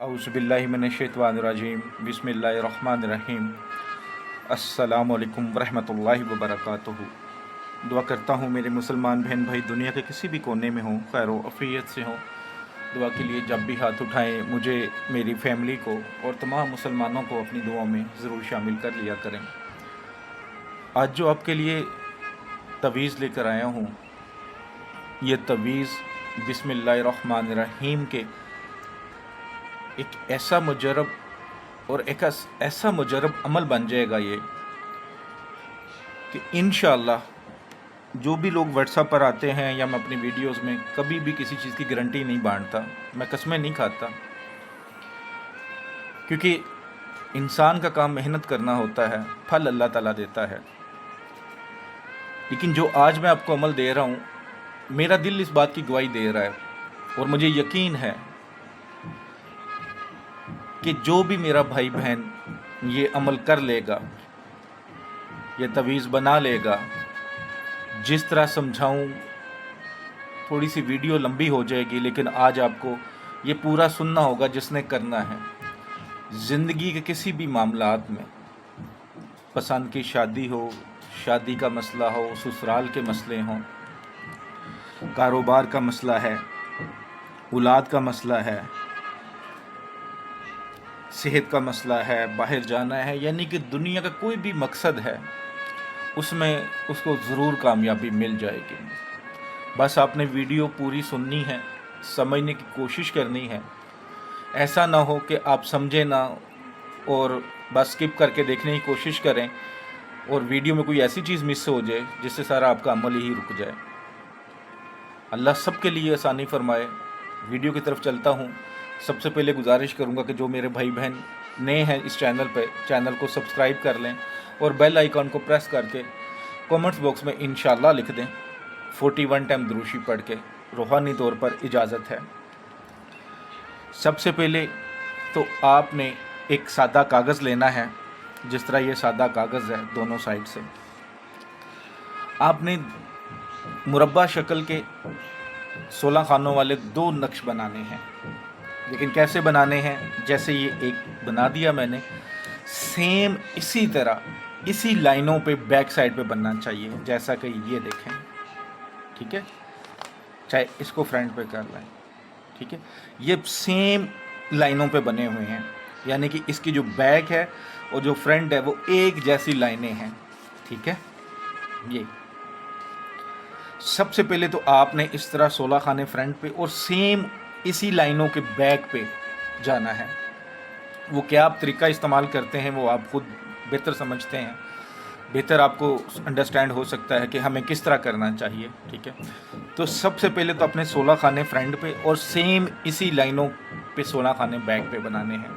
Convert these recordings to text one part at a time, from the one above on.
औज़ुबिल्लाहिमिनश्शैतानिर्रजीम बिस्मिल्लाहिर्रहमानिर्रहीम। अस्सलामु अलैकुम वरहमतुल्लाहि वबरकातुहू। दुआ करता हूँ मेरे मुसलमान बहन भाई दुनिया के किसी भी कोने में हों, खैर व आफियत से हों। दुआ के लिए जब भी हाथ उठाएं मुझे, मेरी फैमिली को और तमाम मुसलमानों को अपनी दुआ में ज़रूर शामिल कर लिया करें। आज जो आपके लिए तवीज़ लेकर आया हूँ, ये तवीज़ बिस्मिल्लाहिर्रहमानिर्रहीम के एक ऐसा मुजरब और एक ऐसा मुजरब अमल बन जाएगा ये कि इंशाअल्लाह जो भी लोग व्हाट्सएप पर आते हैं या मैं अपनी वीडियोस में कभी भी किसी चीज़ की गारंटी नहीं बांटता, मैं कस्में नहीं खाता, क्योंकि इंसान का काम मेहनत करना होता है, फल अल्लाह ताला देता है। लेकिन जो आज मैं आपको अमल दे रहा हूँ, मेरा दिल इस बात की गवाही दे रहा है और मुझे यकीन है कि जो भी मेरा भाई बहन ये अमल कर लेगा, ये तवीज़ बना लेगा, जिस तरह समझाऊं, थोड़ी सी वीडियो लंबी हो जाएगी, लेकिन आज आपको ये पूरा सुनना होगा जिसने करना है। ज़िंदगी के किसी भी मामलात में, पसंद की शादी हो, शादी का मसला हो, ससुराल के मसले हों, कारोबार का मसला है, औलाद का मसला है, सेहत का मसला है, बाहर जाना है, यानी कि दुनिया का कोई भी मकसद है उसमें उसको ज़रूर कामयाबी मिल जाएगी। बस आपने वीडियो पूरी सुननी है, समझने की कोशिश करनी है। ऐसा ना हो कि आप समझे ना और बस स्किप करके देखने की कोशिश करें और वीडियो में कोई ऐसी चीज़ मिस हो जाए जिससे सारा आपका अमल ही रुक जाए। अल्लाह सबके लिए आसानी फरमाए। वीडियो की तरफ चलता हूँ। सबसे पहले गुजारिश करूँगा कि जो मेरे भाई बहन नए हैं इस चैनल पे, चैनल को सब्सक्राइब कर लें और बेल आइकॉन को प्रेस करके कमेंट्स बॉक्स में इंशाल्लाह लिख दें। 41 टाइम दुरूशी पढ़ के रूहानी तौर पर इजाज़त है। सबसे पहले तो आपने एक सादा कागज़ लेना है, जिस तरह ये सादा कागज़ है, दोनों साइड से आपने मुरब्बा शक्ल के 16 खानों वाले 2 नक्श बनाने हैं। लेकिन कैसे बनाने हैं? जैसे ये एक बना दिया मैंने, सेम इसी तरह इसी लाइनों पे बैक साइड पे बनना चाहिए, जैसा कि ये देखें। ठीक है, चाहे इसको फ्रंट पे कर लें। ठीक है, ये सेम लाइनों पे बने हुए हैं, यानी कि इसकी जो बैक है और जो फ्रंट है वो एक जैसी लाइनें हैं। ठीक है, ये सबसे पहले तो आपने इस तरह 16 खाने फ्रंट पे और सेम इसी लाइनों के बैक पे जाना है। वो क्या आप तरीका इस्तेमाल करते हैं वो आप खुद बेहतर समझते हैं, बेहतर आपको अंडरस्टैंड हो सकता है कि हमें किस तरह करना चाहिए। ठीक है, तो सबसे पहले तो अपने 16 खाने फ्रंट पे और सेम इसी लाइनों पे 16 खाने बैक पे बनाने हैं।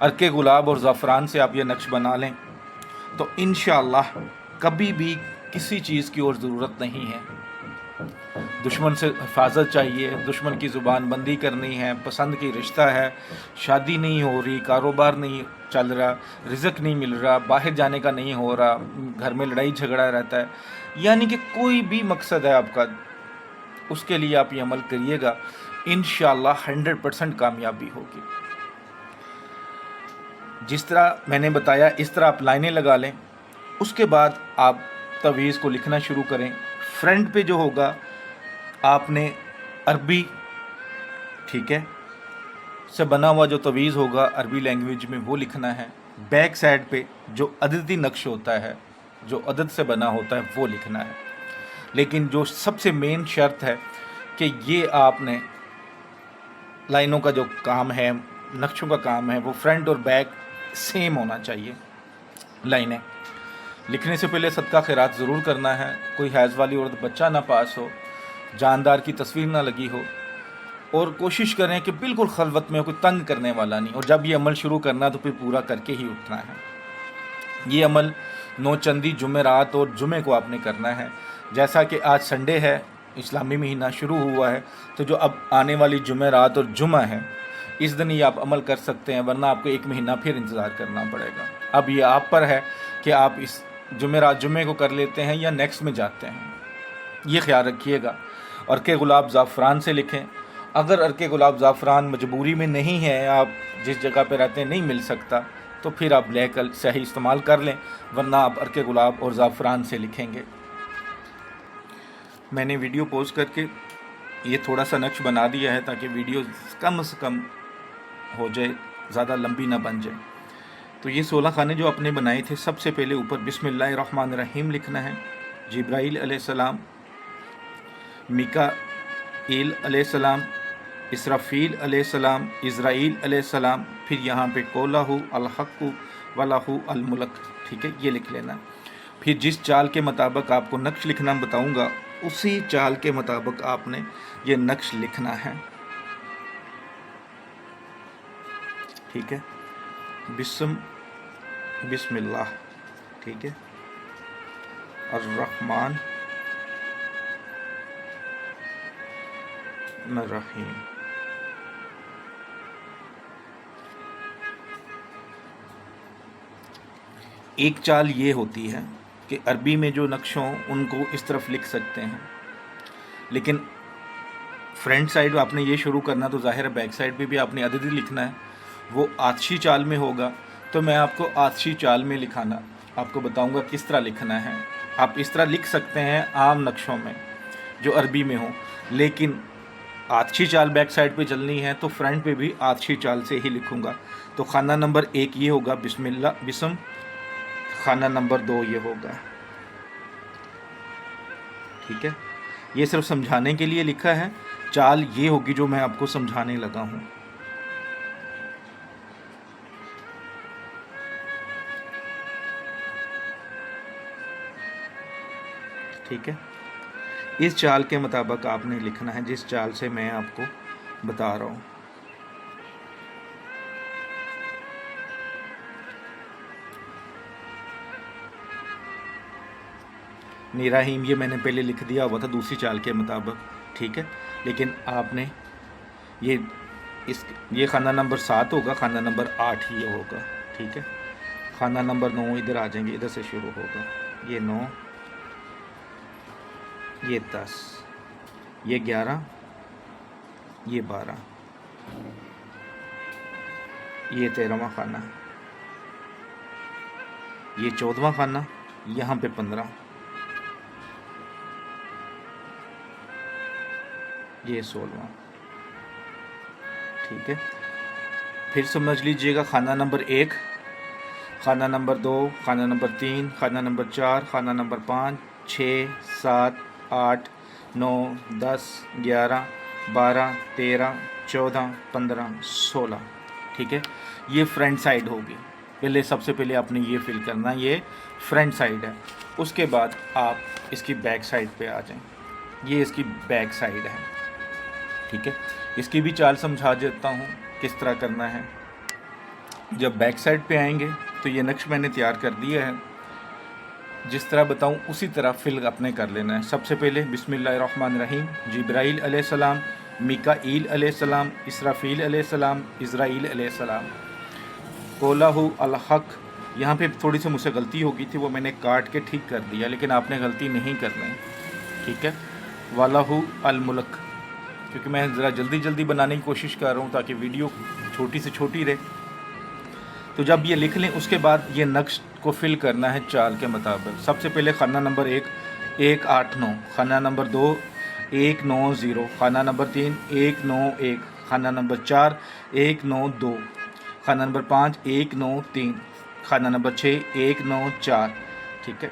अर्के गुलाब और ज़ाफ़रान से आप ये नक्श बना लें तो इंशाअल्लाह कभी भी किसी चीज़ की और ज़रूरत नहीं है। दुश्मन से हिफाजत चाहिए, दुश्मन की ज़ुबान बंदी करनी है, पसंद की रिश्ता है, शादी नहीं हो रही, कारोबार नहीं चल रहा, रिज़्क नहीं मिल रहा, बाहर जाने का नहीं हो रहा, घर में लड़ाई झगड़ा रहता है, यानी कि कोई भी मकसद है आपका, उसके लिए आप ये अमल करिएगा, इंशाअल्लाह 100% कामयाबी होगी। जिस तरह मैंने बताया इस तरह आप लाइनें लगा लें। उसके बाद आप तवीज़ को लिखना शुरू करें। फ्रंट पे जो होगा आपने अरबी, ठीक है, से बना हुआ जो तवीज़ होगा अरबी लैंग्वेज में वो लिखना है। बैक साइड पे जो अददी नक्श होता है, जो अदद से बना होता है वो लिखना है। लेकिन जो सबसे मेन शर्त है कि ये आपने लाइनों का जो काम है, नक्शों का काम है, वो फ्रंट और बैक सेम होना चाहिए। लाइनें लिखने से पहले सदका खैरात ज़रूर करना है। कोई हैज़ वाली औरत बच्चा ना पास हो, जानदार की तस्वीर ना लगी हो, और कोशिश करें कि बिल्कुल खलवत में हो, कोई तंग करने वाला नहीं। और जब ये अमल शुरू करना तो फिर पूरा करके ही उठना है। ये अमल नौचंदी जुमेरात और जुमे को आपने करना है। जैसा कि आज संडे है, इस्लामी महीना शुरू हुआ है, तो जो अब आने वाली जुमेरात और जुमा है, इस दिन ही आप अमल कर सकते हैं, वरना आपको 1 महीना फिर इंतज़ार करना पड़ेगा। अब ये आप पर है कि आप इस जुमेरात जुमे को कर लेते हैं या नेक्स्ट में जाते हैं, ये ख्याल रखिएगा। और के गुलाब ज़ाफ़रान से लिखें। अगर अर्क गुलाब ज़ाफ़रान मजबूरी में नहीं है, आप जिस जगह पे रहते हैं नहीं मिल सकता, तो फिर आप ब्लैक स्याही इस्तेमाल कर लें, वरना आप अर्क गुलाब और ज़ाफ़रान से लिखेंगे। मैंने वीडियो पॉज करके ये थोड़ा सा नक्श बना दिया है ताकि वीडियो कम से कम हो जाए, ज़्यादा लंबी ना बन जाए। तो ये 16 खाने जो आपने बनाए थे, सबसे पहले ऊपर बिस्मिल्लाहिर्रहमानिर्रहीम लिखना है, जिब्राईल अलैहिस्सलाम, मीकाईल अलैहिस्सलाम, इसराफील अलैहिस्सलाम, इज़राइल अलैहिस्सलाम, फिर यहाँ पे कोलाहु अलहक्कु वलाहु अलमुल्क, ठीक है, ये लिख लेना। फिर जिस चाल के मुताबिक आपको नक्श लिखना बताऊँगा, उसी चाल के मुताबिक आपने ये नक्श लिखना है, ठीक है। बिस्मिल्लाह, ठीक है, अर्रहमान रहीम। एक चाल ये होती है कि अरबी में जो नक्श हों उनको इस तरफ लिख सकते हैं, लेकिन फ्रंट साइड आपने ये शुरू करना तो ज़ाहिर है बैक साइड पे भी आपने अददी लिखना है, वो आतशी चाल में होगा। तो मैं आपको आतशी चाल में लिखाना आपको बताऊंगा किस तरह लिखना है। आप इस तरह लिख सकते हैं आम नक्शों में जो अरबी में हो, लेकिन आतशी चाल बैक साइड पे चलनी है तो फ्रंट पे भी आतशी चाल से ही लिखूंगा। तो खाना नंबर 1 ये होगा बिस्म, खाना नंबर 2 ये होगा, ठीक है। ये सिर्फ समझाने के लिए लिखा है, चाल ये होगी जो मैं आपको समझाने लगा हूँ। ठीक है, इस चाल के मुताबिक आपने लिखना है जिस चाल से मैं आपको बता रहा हूँ। निराहीम ये मैंने पहले लिख दिया हुआ था दूसरी चाल के मुताबिक, ठीक है, लेकिन आपने ये खाना नंबर 7 होगा, खाना नंबर 8 ये होगा, ठीक है। खाना नंबर 9 इधर आ जाएंगे, इधर से शुरू होगा, ये 9, ये 10, ये 11, ये 12, ये 13वां खाना, ये 14वां खाना, यहाँ पे 15, ये 16वां, ठीक है। फिर समझ लीजिएगा खाना नंबर 1, खाना नंबर 2, खाना नंबर 3, खाना नंबर 4, खाना नंबर 5, 6, 7, 8, 9, 10, 11, 12, 13, 14, 15, 16, ठीक है। ये फ्रंट साइड होगी। पहले सबसे पहले आपने ये फिल करना, ये फ्रंट साइड है। उसके बाद आप इसकी बैक साइड पे आ जाएं, ये इसकी बैक साइड है, ठीक है। इसकी भी चाल समझा देता हूँ किस तरह करना है। जब बैक साइड पे आएंगे तो ये नक्श मैंने तैयार कर दिया है, जिस तरह बताऊँ उसी तरह फिल अपने कर लेना है। सबसे पहले बिस्मिल्लाहिर्रहमानिर्रहीम, जिब्राईल अलैहिस्सलाम, मीकाईल अलैहिस्सलाम, इसराफील अलैहिस्सलाम, इज़राइल अलैहिस्सलाम, कोलाहु अलहक। यहाँ पे थोड़ी सी मुझसे गलती हो गई थी, वो मैंने काट के ठीक कर दिया, लेकिन आपने गलती नहीं करना है, ठीक है। वलाहु अलमुल्क, क्योंकि मैं ज़रा जल्दी बनाने की कोशिश कर रहा हूँ ताकि वीडियो छोटी से छोटी रहे। तो जब ये लिख लें उसके बाद ये नक्श को फिल करना है चाल के मुताबिक। सबसे पहले खाना नंबर 1 189, खाना नंबर 2 190, खाना नंबर 3 191, खाना नंबर 4 192, खाना नंबर 5 193, खाना नंबर 6 194, ठीक है।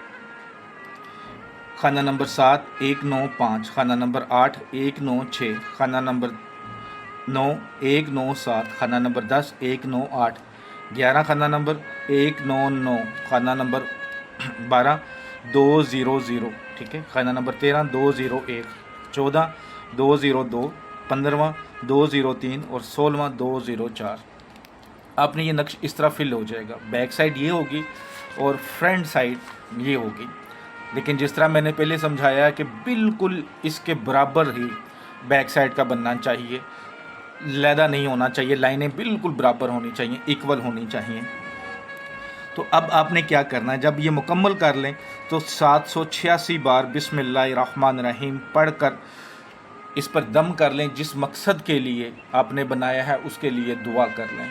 खाना नंबर 7 195, खाना नंबर 8 196, खाना नंबर 9 197, खाना नंबर 10 198, 11 खाना नंबर 199, खाना नंबर 12 200, ठीक है। खाना नंबर 13 201, 14 202, 15वां 203 और 16वां 204। आपने ये नक्श इस तरह फिल हो जाएगा। बैक साइड ये होगी और फ्रंट साइड ये होगी, लेकिन जिस तरह मैंने पहले समझाया कि बिल्कुल इसके बराबर ही बैक साइड का बनना चाहिए, लैदा नहीं होना चाहिए, लाइनें बिल्कुल बराबर होनी चाहिए, इक्वल होनी चाहिए। तो अब आपने क्या करना है, जब ये मुकम्मल कर लें तो 786 बार बिस्मिल्लाहिर्रहमानिर्रहीम पढ़कर اس پر دم کر لیں، جس مقصد کے لیے آپ نے بنایا ہے اس کے لیے دعا کر لیں،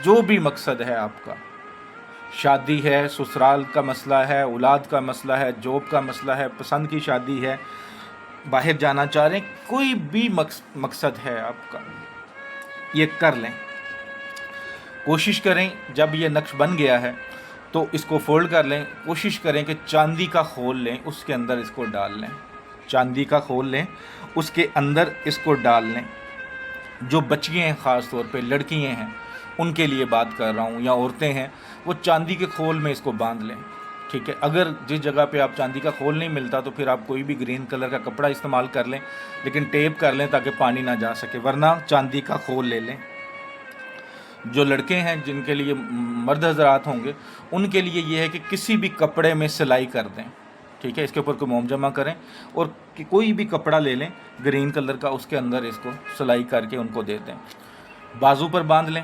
جو بھی مقصد ہے آپ کا، شادی ہے، سسرال کا مسئلہ ہے، اولاد کا مسئلہ ہے، جاب کا مسئلہ ہے، پسند کی شادی ہے، باہر جانا چاہ رہے ہیں، کوئی بھی مقصد ہے آپ کا، یہ کر لیں۔ کوشش کریں جب یہ نقش بن گیا ہے تو اس کو فولڈ کر لیں، کوشش کریں کہ چاندی کا خول لیں، اس کے اندر اس کو ڈال لیں، چاندی کا خول لیں، اس کے اندر اس کو ڈال لیں۔ جو بچیاں ہیں، خاص طور پہ لڑکیاں ہیں، ان کے لیے بات کر رہا ہوں، یا عورتیں ہیں، وہ چاندی کے خول میں اس کو باندھ لیں، ٹھیک ہے۔ اگر جس جگہ پہ آپ چاندی کا خول نہیں ملتا تو پھر آپ کوئی بھی گرین کلر کا کپڑا استعمال کر لیں، لیکن ٹیپ کر لیں تاکہ پانی نہ جا سکے، ورنہ چاندی کا خول لے لیں۔ جو لڑکے ہیں، جن کے لیے مرد حضرات ہوں گے، ان کے لیے یہ ہے کہ کسی بھی کپڑے میں سلائی کر دیں، ٹھیک ہے، اس کے اوپر کوئی موم جمع کریں اور کوئی بھی کپڑا لے لیں گرین کلر کا، اس کے اندر اس کو سلائی کر کے ان کو دے دیں۔ بازو پر باندھ لیں،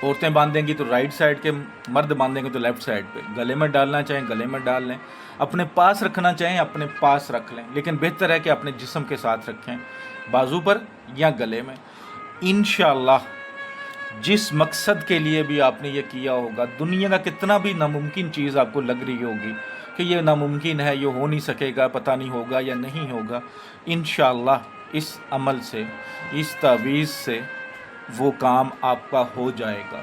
عورتیں باندھیں گی تو رائٹ سائڈ کے، مرد باندھیں گے تو لیفٹ سائڈ پہ۔ گلے میں ڈالنا چاہیں گلے میں ڈال لیں، اپنے پاس رکھنا چاہیں اپنے پاس رکھ لیں، لیکن بہتر ہے کہ اپنے جسم کے ساتھ رکھیں، بازو پر یا گلے میں۔ انشاءاللہ جس مقصد کے لیے بھی آپ نے یہ کیا ہوگا، دنیا کا کتنا بھی ناممکن چیز آپ کو لگ رہی ہوگی کہ یہ ناممکن ہے، یہ ہو نہیں سکے گا، پتہ نہیں ہوگا یا نہیں ہوگا، انشاءاللہ اس عمل سے، اس تعویذ سے وہ کام آپ کا ہو جائے گا۔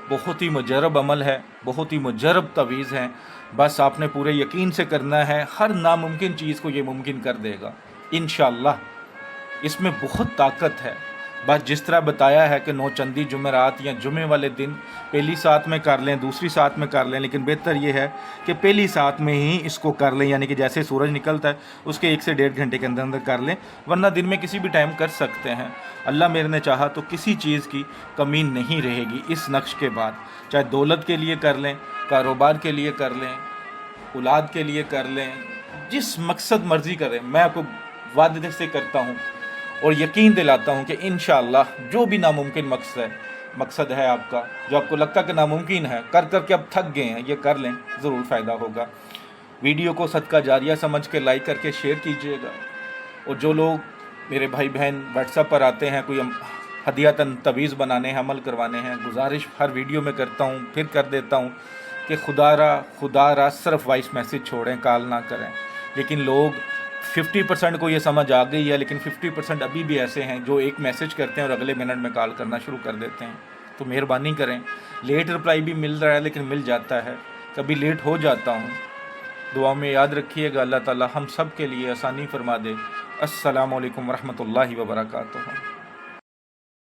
بہت ہی مجرب عمل ہے، بہت ہی مجرب تعویذ ہے، بس آپ نے پورے یقین سے کرنا ہے، ہر ناممکن چیز کو یہ ممکن کر دے گا انشاءاللہ۔ اس میں بہت طاقت ہے، بس جس طرح بتایا ہے کہ 9 چندی جمعرات یا جمعے والے دن پہلی ساتھ میں کر لیں، دوسری ساتھ میں کر لیں، لیکن بہتر یہ ہے کہ پہلی ساتھ میں ہی اس کو کر لیں، یعنی کہ جیسے سورج نکلتا ہے اس کے 1 سے 1.5 گھنٹے کے اندر اندر کر لیں، ورنہ دن میں کسی بھی ٹائم کر سکتے ہیں۔ اللہ میرے نے چاہا تو کسی چیز کی کمی نہیں رہے گی اس نقش کے بعد، چاہے دولت کے لیے کر لیں، کاروبار کے لیے کر لیں، اولاد کے لیے کر لیں، جس مقصد مرضی کریں، میں آپ کو وعدے سے کرتا ہوں اور یقین دلاتا ہوں کہ انشاءاللہ جو بھی ناممکن مقصد ہے آپ کا، جو آپ کو لگتا کہ ناممکن ہے، کر کر کے اب تھک گئے ہیں، یہ کر لیں، ضرور فائدہ ہوگا۔ ویڈیو کو صدقہ جاریہ سمجھ کے لائک کر کے شیئر کیجئے گا، اور جو لوگ میرے بھائی بہن واٹس ایپ پر آتے ہیں، کوئی ہدیۃً تعویذ بنانے ہیں، عمل کروانے ہیں، گزارش ہر ویڈیو میں کرتا ہوں، پھر کر دیتا ہوں کہ خدا را صرف وائس میسیج چھوڑیں، کال نہ کریں، لیکن لوگ 50% کو یہ سمجھ آ گئی ہے، لیکن 50% ابھی بھی ایسے ہیں جو ایک میسج کرتے ہیں اور اگلے منٹ میں کال کرنا شروع کر دیتے ہیں۔ تو مہربانی کریں، لیٹ رپلائی بھی مل رہا ہے لیکن مل جاتا ہے، کبھی لیٹ ہو جاتا ہوں، دعا میں یاد رکھیے گا، اللہ تعالی ہم سب کے لیے آسانی فرما دے۔ السلام علیکم ورحمۃ اللہ وبرکاتہ۔